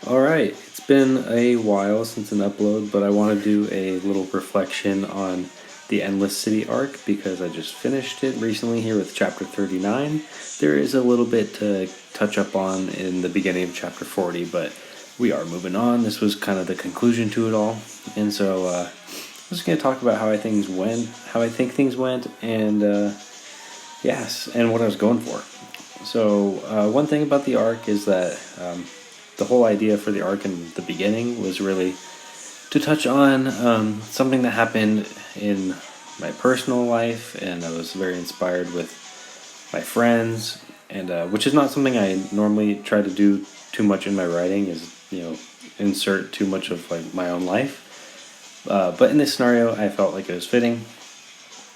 Alright, it's been a while since an upload, but I want to do a little reflection on the Endless City arc because I just finished it recently here with chapter 39. There is a little bit to touch up on in the beginning of chapter 40, but we are moving on. This was kind of the conclusion to it all, and so I'm just going to talk about how I think things went, and yes, and what I was going for. So one thing about the arc is that the whole idea for the arc in the beginning was really to touch on something that happened in my personal life, and I was very inspired with my friends, and which is not something I normally try to do too much in my writing, is insert too much of like my own life. But in this scenario, I felt like it was fitting.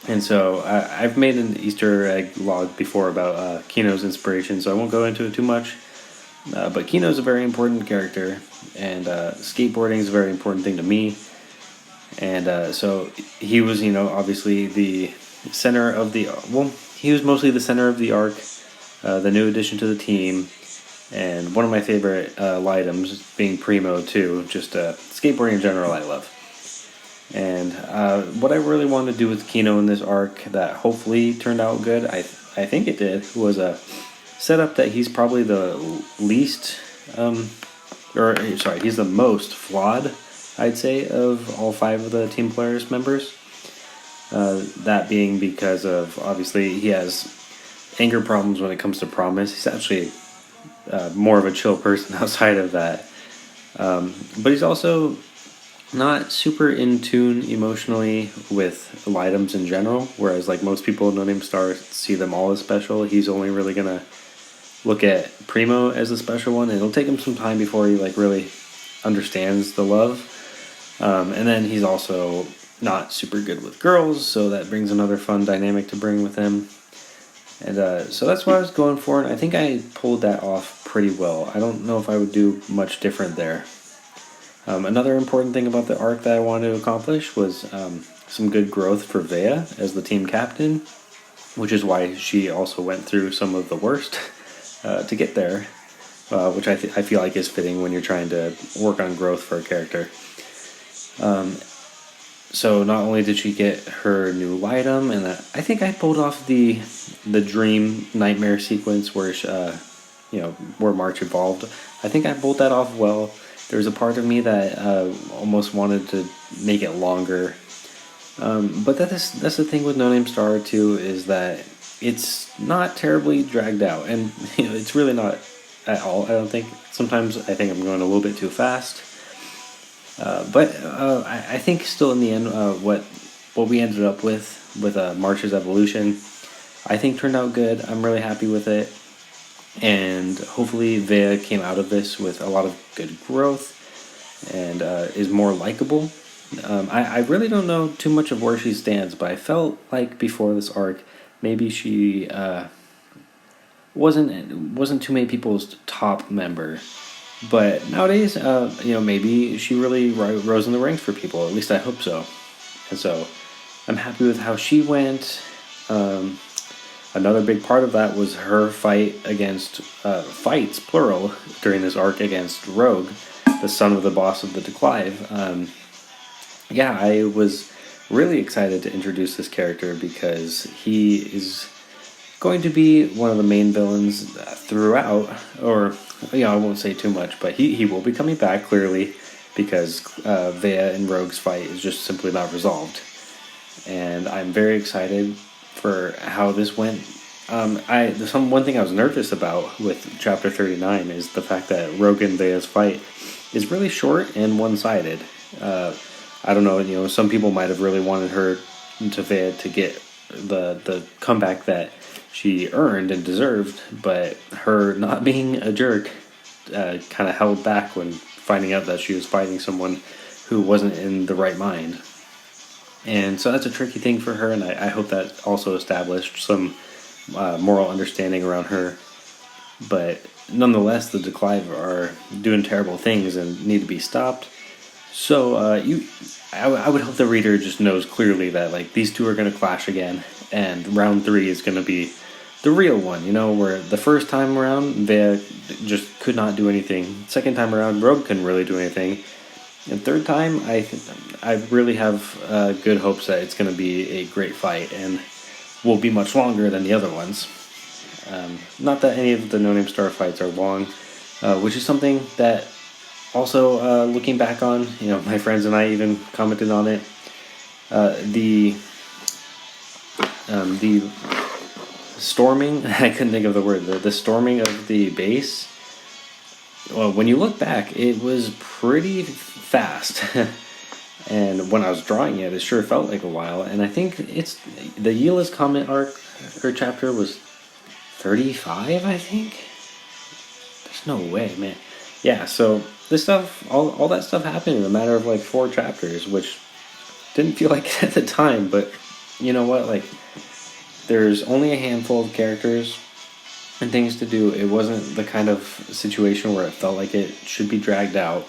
And so I've made an Easter egg log before about Kino's inspiration, so I won't go into it too much. But Kino's a very important character, and skateboarding is a very important thing to me. And so he was, obviously the center of he was mostly the center of the arc, the new addition to the team, and one of my favorite items being Primo too. Just skateboarding in general, I love. And what I really wanted to do with Kino in this arc that hopefully turned out good, I think it did, was a set up that he's probably the least, he's the most flawed, I'd say, of all 5 of the Team Polaris members. That being because of, obviously, he has anger problems when it comes to promise. He's actually more of a chill person outside of that. But he's also not super in tune emotionally with items in general, whereas like most people No Name Star see them all as special. He's only really gonna look at Primo as a special one, and it'll take him some time before he like really understands the love. And then he's also not super good with girls, so that brings another fun dynamic to bring with him. And so that's what I was going for, and I think I pulled that off pretty well. I don't know if I would do much different there. Another important thing about the arc that I wanted to accomplish was some good growth for Vea as the team captain, which is why she also went through some of the worst to get there, which I feel like is fitting when you're trying to work on growth for a character. So not only did she get her new item, and I think I pulled off the dream nightmare sequence where where March evolved. I think I pulled that off well. There's a part of me that almost wanted to make it longer, but that's the thing with No Name Star too, is that it's not terribly dragged out, and it's really not at all. I don't think. Sometimes I think I'm going a little bit too fast, but I think still in the end, what we ended up with March's evolution, I think turned out good. I'm really happy with it. And hopefully Vea came out of this with a lot of good growth and is more likable. I really don't know too much of where she stands, but I felt like before this arc, maybe she wasn't too many people's top member. But nowadays, maybe she really rose in the ranks for people. At least I hope so. And so I'm happy with how she went. Another big part of that was her fight against, fights, plural, during this arc against Rogue, the son of the boss of the Declive. I was really excited to introduce this character because he is going to be one of the main villains throughout, or, I won't say too much, but he will be coming back, clearly, because Vea and Rogue's fight is just simply not resolved. And I'm very excited for how this went. One thing I was nervous about with chapter 39 is the fact that Rogue and Vea's fight is really short and one-sided. I don't know, some people might have really wanted her to Vea to get the comeback that she earned and deserved, but her not being a jerk kind of held back when finding out that she was fighting someone who wasn't in the right mind. And so that's a tricky thing for her, and I hope that also established some moral understanding around her. But nonetheless, the Declive are doing terrible things and need to be stopped. So I would hope the reader just knows clearly that like these two are going to clash again, and round 3 is going to be the real one, you know, where the first time around, Vea just could not do anything. Second time around, Rogue couldn't really do anything. And third time, I really have good hopes that it's going to be a great fight and will be much longer than the other ones. Not that any of the No Name Star fights are long, which is something that also looking back on, you know, my friends and I even commented on it. The storming, I couldn't think of the word, the storming of the base, well, when you look back, it was pretty fast. And when I was drawing it, it sure felt like a while. And I think it's the Yila's comment arc, her chapter was 35, I think. There's no way, man. Yeah, so this stuff, all that stuff happened in a matter of like 4 chapters, which didn't feel like it at the time, but you know what, like, there's only a handful of characters and things to do. It wasn't the kind of situation where it felt like it should be dragged out.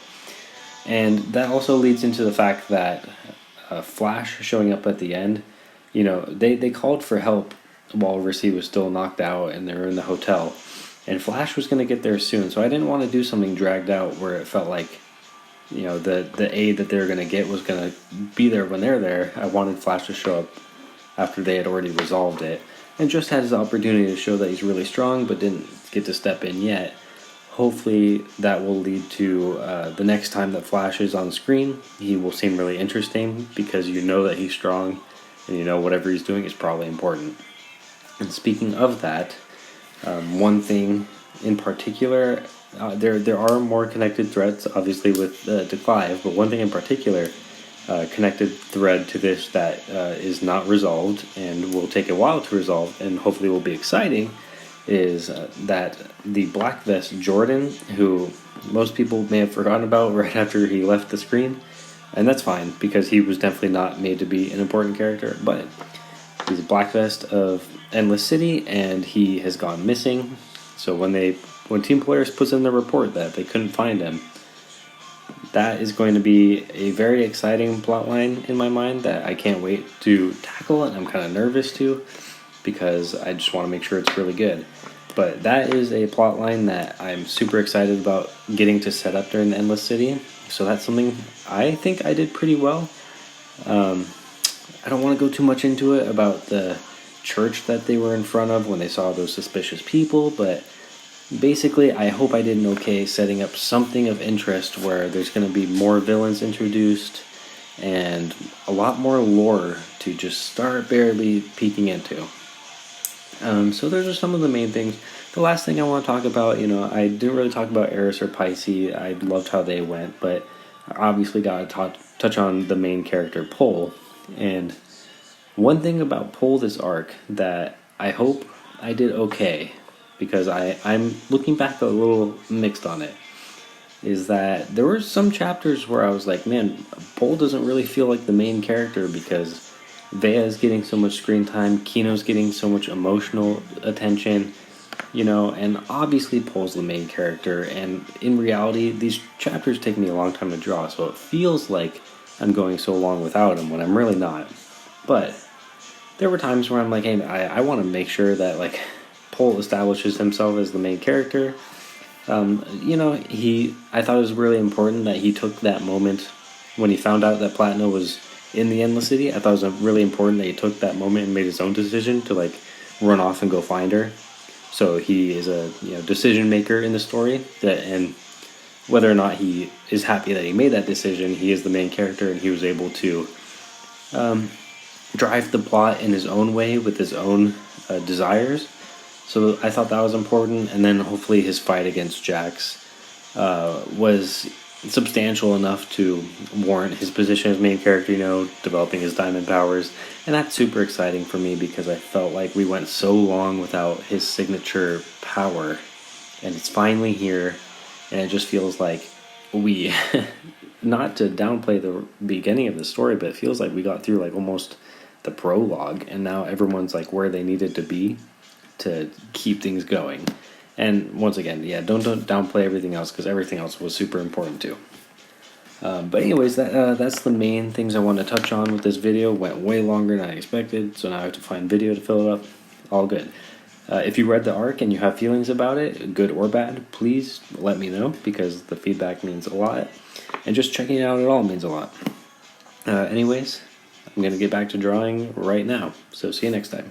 And that also leads into the fact that Flash showing up at the end, you know, they called for help while Rissy was still knocked out and they were in the hotel. And Flash was going to get there soon, so I didn't want to do something dragged out where it felt like, you know, the aid that they were going to get was going to be there when they're there. I wanted Flash to show up after they had already resolved it. And just had his opportunity to show that he's really strong, but didn't get to step in yet. Hopefully that will lead to the next time that Flash is on screen, he will seem really interesting because you know that he's strong and you know whatever he's doing is probably important. And speaking of that, one thing in particular, there are more connected threads obviously with to Clive, but one thing in particular, connected thread to this that is not resolved and will take a while to resolve and hopefully will be exciting, is that the Black Vest Jordan, who most people may have forgotten about right after he left the screen, and that's fine because he was definitely not made to be an important character, but he's a Black Vest of Endless City and he has gone missing. So when Team Polaris puts in the report that they couldn't find him, that is going to be a very exciting plotline in my mind that I can't wait to tackle, and I'm kind of nervous too because I just want to make sure it's really good. But that is a plotline that I'm super excited about getting to set up during the Endless City. So that's something I think I did pretty well. I don't want to go too much into it about the church that they were in front of when they saw those suspicious people, but basically I hope I did an okay setting up something of interest where there's going to be more villains introduced and a lot more lore to just start barely peeking into. So those are some of the main things. The last thing I want to talk about, you know, I didn't really talk about Eris or Pisces. I loved how they went, but I obviously got to touch on the main character, Pole. And one thing about Pole this arc that I hope I did okay, because I'm looking back a little mixed on it, is that there were some chapters where I was like, man, Pole doesn't really feel like the main character because Vea is getting so much screen time, Kino's getting so much emotional attention, you know, and obviously Pole's the main character, and in reality, these chapters take me a long time to draw, so it feels like I'm going so long without him when I'm really not. But there were times where I'm like, hey, I want to make sure that, like, Pole establishes himself as the main character. You know, I thought it was really important that he took that moment when he found out that Platina was in the Endless City. I thought it was really important that he took that moment and made his own decision to, like, run off and go find her. So he is a, you know, decision maker in the story, and whether or not he is happy that he made that decision, he is the main character and he was able to drive the plot in his own way with his own desires. So I thought that was important, and then hopefully his fight against Jax was substantial enough to warrant his position as main character, you know, developing his diamond powers. And that's super exciting for me because I felt like we went so long without his signature power, and it's finally here, and it just feels like we, not to downplay the beginning of the story, but it feels like we got through like almost the prologue, and now everyone's like where they needed to be to keep things going. And once again, yeah, don't downplay everything else because everything else was super important too. But anyways, that's the main things I wanted to touch on with this video. Went way longer than I expected, so now I have to find video to fill it up. All good. If you read the arc and you have feelings about it, good or bad, please let me know, because the feedback means a lot. And just checking it out at all means a lot. Anyways, I'm going to get back to drawing right now. So see you next time.